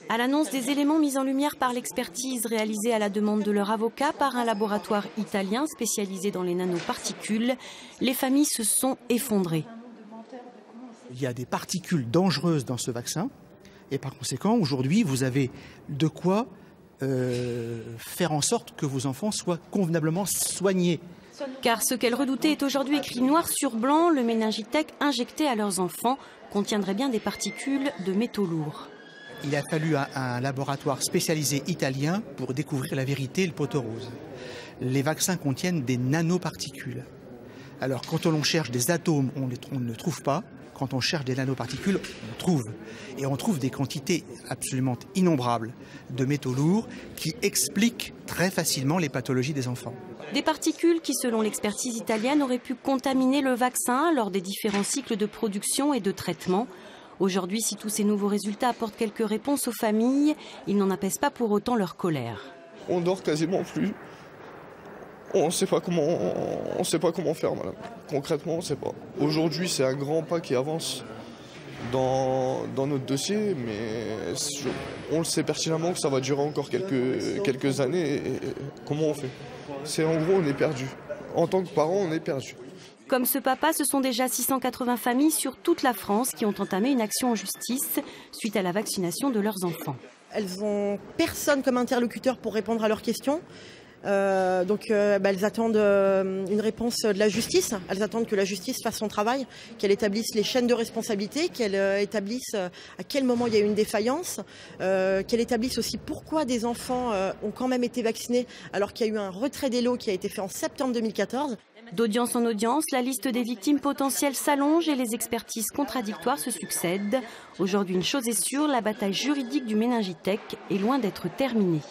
À l'annonce des éléments mis en lumière par l'expertise réalisée à la demande de leur avocat par un laboratoire italien spécialisé dans les nanoparticules, les familles se sont effondrées. Il y a des particules dangereuses dans ce vaccin et par conséquent, aujourd'hui, vous avez de quoi faire en sorte que vos enfants soient convenablement soignés. Car ce qu'elles redoutaient est aujourd'hui écrit noir sur blanc, le Méningitech injecté à leurs enfants contiendrait bien des particules de métaux lourds. Il a fallu un laboratoire spécialisé italien pour découvrir la vérité et le pot rose. Les vaccins contiennent des nanoparticules. Alors quand on cherche des atomes, on ne trouve pas. Quand on cherche des nanoparticules, on trouve. Et on trouve des quantités absolument innombrables de métaux lourds qui expliquent très facilement les pathologies des enfants. Des particules qui, selon l'expertise italienne, auraient pu contaminer le vaccin lors des différents cycles de production et de traitement. Aujourd'hui, si tous ces nouveaux résultats apportent quelques réponses aux familles, ils n'en apaisent pas pour autant leur colère. On dort quasiment plus. On ne sait pas comment faire, madame. Concrètement, on ne sait pas. Aujourd'hui, c'est un grand pas qui avance dans notre dossier, mais on le sait pertinemment que ça va durer encore quelques années. Et comment on fait? C'est en gros, on est perdu. En tant que parent, on est perdu. Comme ce papa, ce sont déjà 680 familles sur toute la France qui ont entamé une action en justice suite à la vaccination de leurs enfants. Elles n'ont personne comme interlocuteur pour répondre à leurs questions. Elles attendent une réponse de la justice. Elles attendent que la justice fasse son travail, qu'elle établisse les chaînes de responsabilité, qu'elle établisse à quel moment il y a eu une défaillance, qu'elle établisse aussi pourquoi des enfants ont quand même été vaccinés alors qu'il y a eu un retrait des lots qui a été fait en septembre 2014. D'audience en audience, la liste des victimes potentielles s'allonge et les expertises contradictoires se succèdent. Aujourd'hui, une chose est sûre, la bataille juridique du Méningitech est loin d'être terminée.